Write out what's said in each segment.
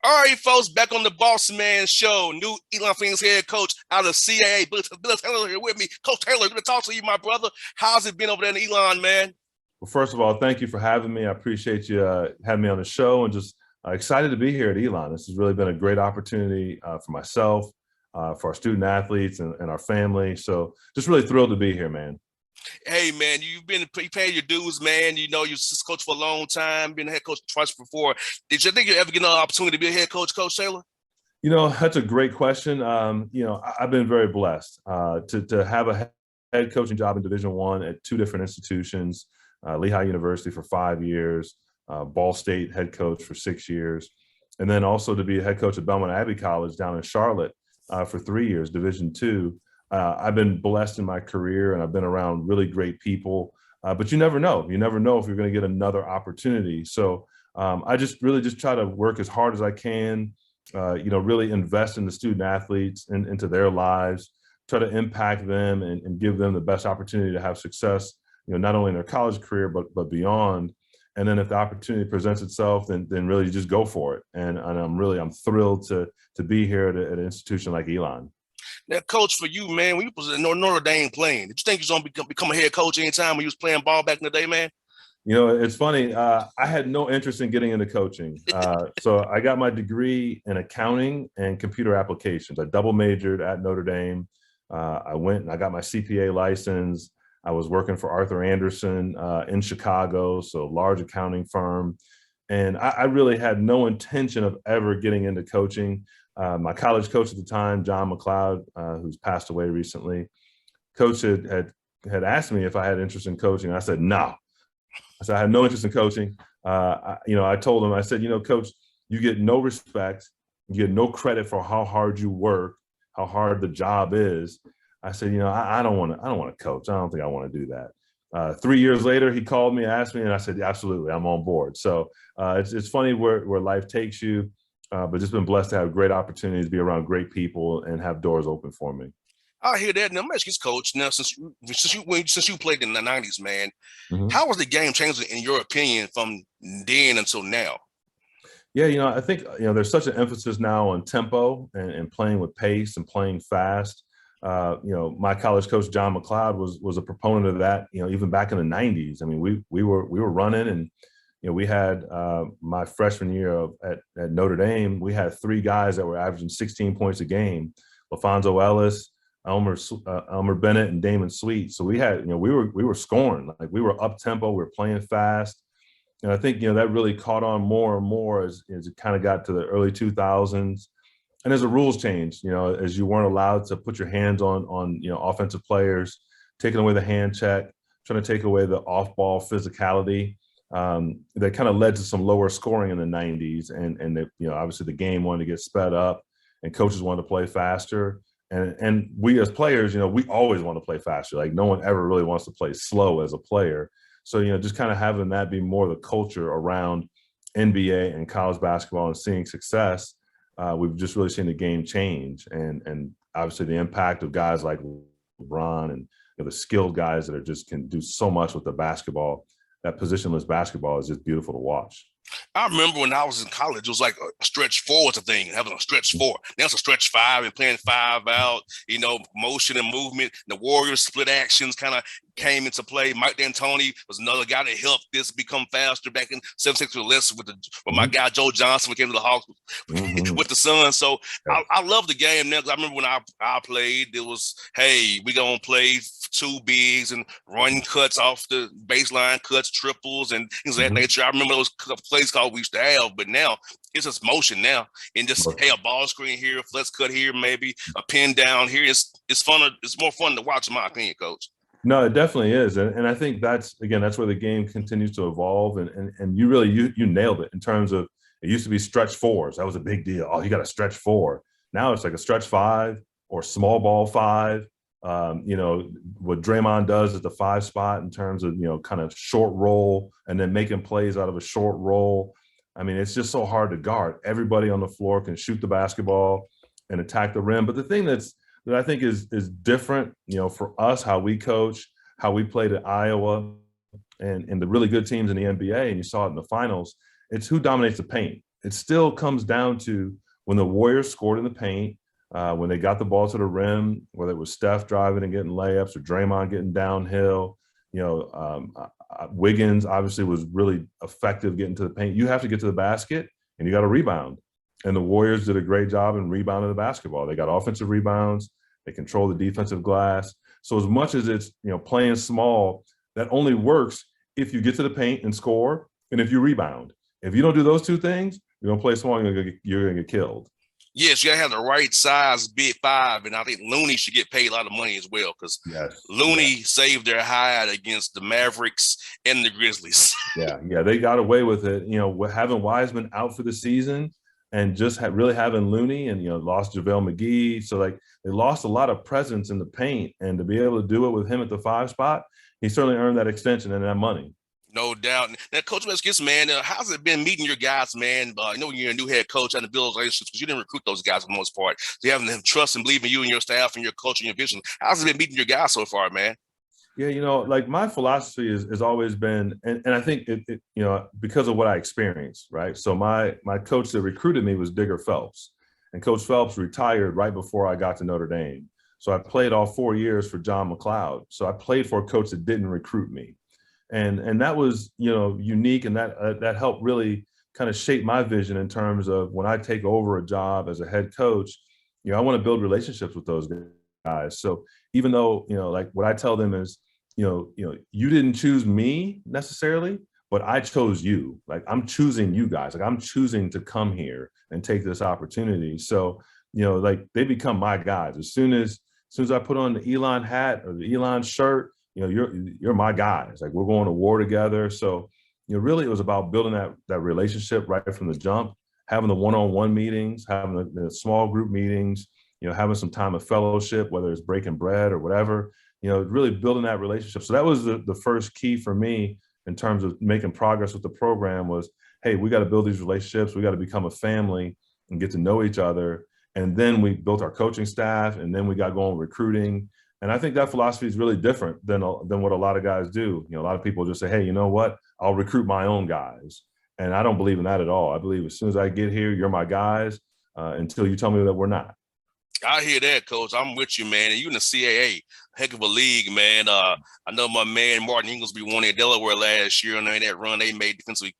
All right, folks, back on the Bossman show. New Elon Phoenix head coach out of CAA. Bill Taylor here with me. Coach Taylor, good to talk to you, my brother. How's it been over there in Elon, man? Well, first of all, thank you for having me. I appreciate you having me on the show and just excited to be here at Elon. This has really been a great opportunity for myself, for our student athletes and our family. So just really thrilled to be here, man. Hey, man, you've been paying your dues, man. You know, you're assistant coach for a long time, been a head coach twice before. Did you think you ever get another opportunity to be a head coach, Coach Taylor? That's a great question. I've been very blessed to have a head coaching job in Division I at two different institutions, Lehigh University for 5 years, Ball State head coach for 6 years, and then also to be a head coach at Belmont Abbey College down in Charlotte for 3 years, Division II. I've been blessed in my career, and I've been around really great people. But you never know. You never know if you're going to get another opportunity. So I just really just try to work as hard as I can. Really invest in the student athletes and into their lives, try to impact them and give them the best opportunity to have success. Not only in their college career but beyond. And then if the opportunity presents itself, then really just go for it. And I'm thrilled to be here at an institution like Elon. Now, coach, for you, man, when you was in Notre Dame playing, did you think you was going to become a head coach anytime when you was playing ball back in the day, man? It's funny. I had no interest in getting into coaching. So I got my degree in accounting and computer applications. I double majored at Notre Dame. I went and I got my CPA license. I was working for Arthur Andersen in Chicago, so large accounting firm. And I really had no intention of ever getting into coaching. My college coach at the time, John McLeod, who's passed away recently, coach had asked me if I had interest in coaching. I said, no. I said, I had no interest in coaching. I told him, I said, coach, you get no respect. You get no credit for how hard you work, how hard the job is. I said, I don't want to coach. I don't think I want to do that. 3 years later, he called me, asked me, and I said, absolutely, I'm on board. So it's funny where life takes you, but just been blessed to have great opportunities, be around great people, and have doors open for me. I hear that. Now, I'm asking coach now, since you played in the '90s, man, Mm-hmm. how was the game changing in your opinion from then until now? Yeah, I think there's such an emphasis now on tempo and playing with pace and playing fast. My college coach John McLeod was a proponent of that. Even back in the '90s. I mean, we were running, and we had my freshman year at Notre Dame. We had three guys that were averaging 16 points a game: LaFonso Ellis, Elmer Bennett, and Damon Sweet. So we had we were scoring, like we were up tempo, we were playing fast. And I think, that really caught on more and more as it kind of got to the early 2000s. And as the rules changed, as you weren't allowed to put your hands on offensive players, taking away the hand check, trying to take away the off-ball physicality, that kind of led to some lower scoring in the 90s. And obviously the game wanted to get sped up and coaches wanted to play faster. And we as players, we always want to play faster. Like no one ever really wants to play slow as a player. So, just kind of having that be more the culture around NBA and college basketball and seeing success, we've just really seen the game change. And obviously the impact of guys like LeBron and the skilled guys that can do so much with the basketball. That positionless basketball is just beautiful to watch. I remember when I was in college, it was like a stretch four was a thing, having a stretch four. Now it's a stretch five and playing five out, motion and movement. The Warriors split actions kind of came into play. Mike D'Antoni was another guy that helped this become faster back in 76 or less with my guy Joe Johnson when came to the Hawks Mm-hmm. with the Suns. So Yeah. I love the game now because I remember when I played, it was, hey, we going to play two bigs and run cuts off the baseline cuts, triples, and things of that Mm-hmm. nature. I remember those plays called we used to have, but now it's just motion now. And just, hey, a ball screen here, a flex cut here, maybe a pin down here. It's fun. It's more fun to watch, in my opinion, coach. No, it definitely is. And I think that's where the game continues to evolve. And you really, you nailed it in terms of, it used to be stretch fours. That was a big deal. Oh, you got a stretch four. Now it's like a stretch five or small ball five. What Draymond does at the five spot in terms of, kind of short roll and then making plays out of a short roll. I mean, it's just so hard to guard. Everybody on the floor can shoot the basketball and attack the rim. But the thing that I think is different, for us, how we coach, how we played at Iowa and the really good teams in the NBA, and you saw it in the finals, it's who dominates the paint. it still comes down to when the Warriors scored in the paint, when they got the ball to the rim, whether it was Steph driving and getting layups or Draymond getting downhill, Wiggins obviously was really effective getting to the paint. You have to get to the basket and you got to rebound. And the Warriors did a great job in rebounding the basketball. They got offensive rebounds. They control the defensive glass. So as much as it's, playing small, that only works if you get to the paint and score and if you rebound. If you don't do those two things, you're going to play small, you're going to get killed. Yes, you gotta have the right size big five, and I think Looney should get paid a lot of money as well because Looney saved their hide against the Mavericks and the Grizzlies. Yeah, they got away with it. Having Wiseman out for the season and just really having Looney and lost JaVale McGee, so like they lost a lot of presence in the paint, and to be able to do it with him at the 5 spot, he certainly earned that extension and that money. No doubt. Now, Coach Meskis, man, how's it been meeting your guys, man? I know you're a new head coach and the build relationships because you didn't recruit those guys for the most part. So you having them trust and believe in you and your staff and your coach and your vision. How's it been meeting your guys so far, man? Yeah, like my philosophy has always been, and I think it because of what I experienced, right? So my coach that recruited me was Digger Phelps, and Coach Phelps retired right before I got to Notre Dame. So I played all 4 years for John McLeod. So I played for a coach that didn't recruit me. And that was, unique, and that helped really kind of shape my vision in terms of when I take over a job as a head coach, I want to build relationships with those guys. So even though, like what I tell them is, you didn't choose me necessarily, but I chose you. Like I'm choosing you guys. Like I'm choosing to come here and take this opportunity. So, like they become my guys. As soon as I put on the Elon hat or the Elon shirt, you're my guys. Like we're going to war together. So, really it was about building that relationship right from the jump, having the one-on-one meetings, having the small group meetings, having some time of fellowship, whether it's breaking bread or whatever, really building that relationship. So that was the first key for me in terms of making progress with the program was, hey, we got to build these relationships. We got to become a family and get to know each other. And then we built our coaching staff, and then we got going recruiting. And I think that philosophy is really different than what a lot of guys do. A lot of people just say, hey, you know what? I'll recruit my own guys. And I don't believe in that at all. I believe as soon as I get here, you're my guys until you tell me that we're not. I hear that, Coach. I'm with you, man. And you in the CAA, heck of a league, man. I know my man Martin Inglesby won at Delaware last year, and in that run they made defensively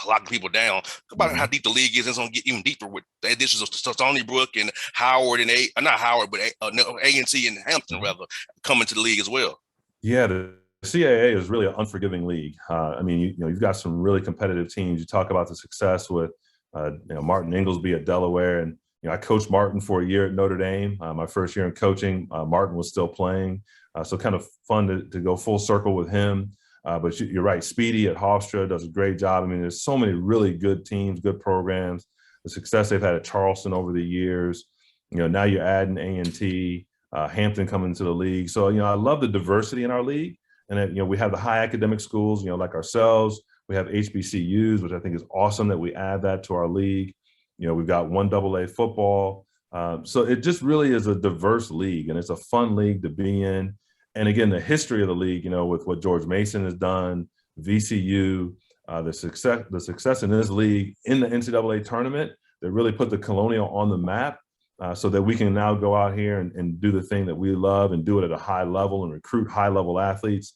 locking people down. Talk about how deep the league is. It's going to get even deeper with the additions of Stony Brook and Howard and not Howard, but A&T and Hampton rather coming to the league as well. Yeah, the CAA is really an unforgiving league. You've got some really competitive teams. You talk about the success with Martin Inglesby at Delaware, and I coached Martin for a year at Notre Dame. My first year in coaching, Martin was still playing, so kind of fun to go full circle with him. But you're right, Speedy at Hofstra does a great job. There's so many really good teams, good programs. The success they've had at Charleston over the years. Now you're adding A&T, Hampton coming into the league. So I love the diversity in our league, and that we have the high academic schools, like ourselves. We have HBCUs, which I think is awesome that we add that to our league. We've got 1AA football. So it just really is a diverse league, and it's a fun league to be in. And again, the history of the league, with what George Mason has done, VCU, the success in this league in the NCAA tournament that really put the Colonial on the map so that we can now go out here and do the thing that we love and do it at a high level and recruit high-level athletes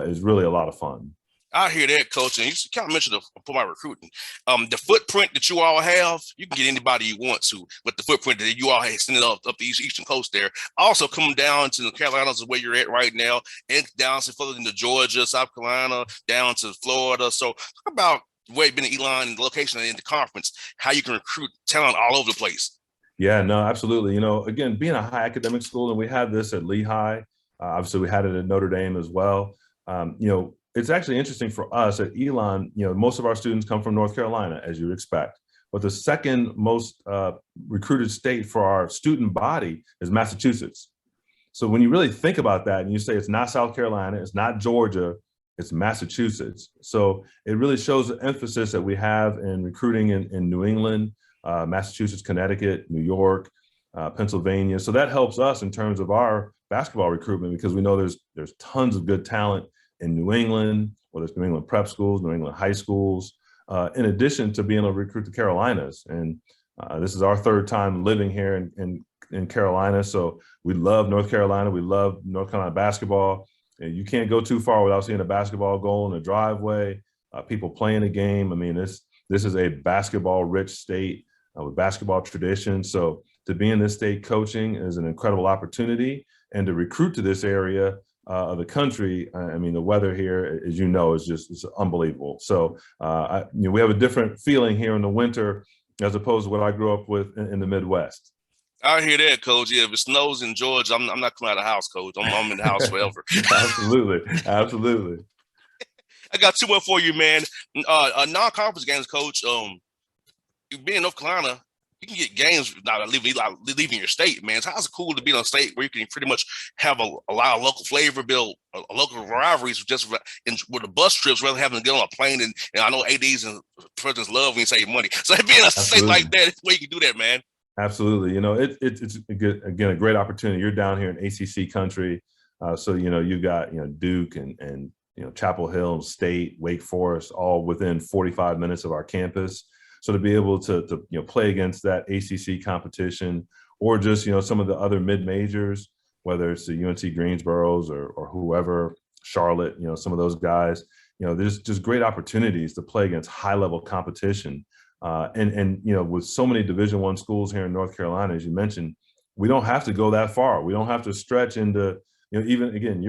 is really a lot of fun. I hear that, Coach. And you kind of mentioned for my recruiting. The footprint that you all have, you can get anybody you want to, but the footprint that you all have extended up the Eastern Coast there. Also come down to the Carolinas where you're at right now, and down to further into Georgia, South Carolina, down to Florida. So talk about where you've been at Elon and the location in the conference, how you can recruit talent all over the place. Yeah, no, absolutely. Again, being a high academic school, and we had this at Lehigh, obviously we had it at Notre Dame as well. It's actually interesting for us at Elon, most of our students come from North Carolina, as you would expect. But the second most recruited state for our student body is Massachusetts. So when you really think about that and you say it's not South Carolina, it's not Georgia, it's Massachusetts. So it really shows the emphasis that we have in recruiting in New England, Massachusetts, Connecticut, New York, Pennsylvania. So that helps us in terms of our basketball recruitment because we know there's tons of good talent in New England, whether it's New England prep schools, New England high schools. in addition to being able to recruit the Carolinas. And this is our third time living here in Carolina. So we love North Carolina. We love North Carolina basketball. And you can't go too far without seeing a basketball goal in the driveway, people playing the game. I mean, this is a basketball-rich state with basketball tradition. So to be in this state coaching is an incredible opportunity, and to recruit to this area of the country. I mean, the weather here, as you know, it's unbelievable. So we have a different feeling here in the winter as opposed to what I grew up with in the Midwest. I hear that, Coach. Yeah, if it snows in Georgia, I'm not coming out of the house, Coach. I'm in the house forever. Absolutely. I got two more for you, man. Non-conference games, Coach. You being in North Carolina, you can get games without leaving your state, man. So how's it cool to be in a state where you can pretty much have a lot of local flavor, build a local rivalries just with the bus trips rather than having to get on a plane. And I know ADs and presidents love when you save money. So being in a state like that, it's where you can do that, man. Absolutely. It's again a great opportunity. You're down here in ACC country. So, you've got, Duke and Chapel Hill, State, Wake Forest, all within 45 minutes of our campus. So to be able to play against that ACC competition, or just, some of the other mid-majors, whether it's the UNC Greensboros or whoever, Charlotte, some of those guys, there's just great opportunities to play against high-level competition. And with so many Division I schools here in North Carolina, as you mentioned, we don't have to go that far. We don't have to stretch into, even again,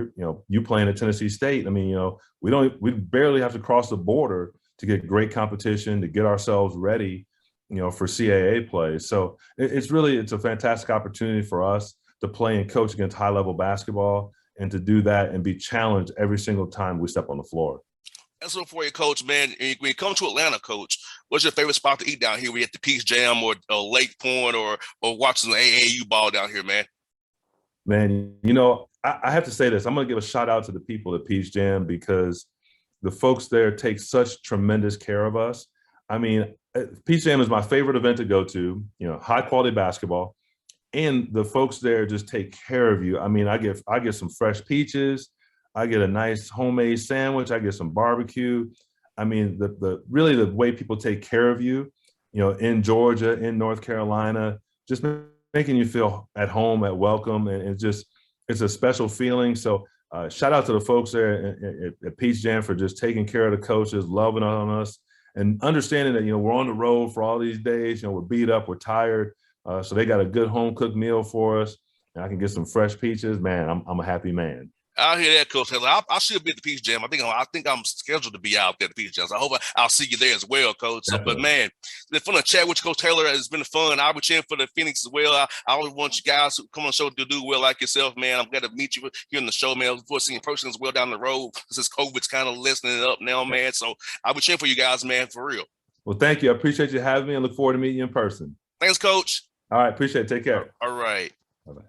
you playing at Tennessee State. I mean, we barely have to cross the border to get great competition, to get ourselves ready, for CAA play. So it's a fantastic opportunity for us to play and coach against high-level basketball, and to do that and be challenged every single time we step on the floor. That's what for you, Coach, man. When you come to Atlanta, Coach, what's your favorite spot to eat down here? We at the Peach Jam or Lake Point or watching the AAU ball down here, man? Man, I have to say this. I'm going to give a shout out to the people at Peach Jam, because the folks there take such tremendous care of us. I mean, Peach Jam is my favorite event to go to, high quality basketball, and the folks there just take care of you. I mean, I get some fresh peaches. I get a nice homemade sandwich. I get some barbecue. I mean, really the way people take care of you, in Georgia, in North Carolina, just making you feel at home, at welcome. And it's a special feeling. So shout out to the folks there at Peach Jam for just taking care of the coaches, loving on us, and understanding that, we're on the road for all these days. We're beat up, we're tired. So they got a good home cooked meal for us, and I can get some fresh peaches. Man, I'm a happy man. I hear that, Coach Taylor. I should be at the Peach Jam. I think I'm scheduled to be out there at the Peach Jam. So I hope I'll see you there as well, Coach. So, but man, it's been fun to chat with you, Coach Taylor. It's been fun. I'll be cheering for the Phoenix as well. I always want you guys who come on the show to do well like yourself, man. I'm glad to meet you here on the show, man. Before seeing person as well down the road, since COVID's kind of lessening it up now, man. So I'll be cheering for you guys, man, for real. Well, thank you. I appreciate you having me, and look forward to meeting you in person. Thanks, Coach. All right. Appreciate it. Take care. All right.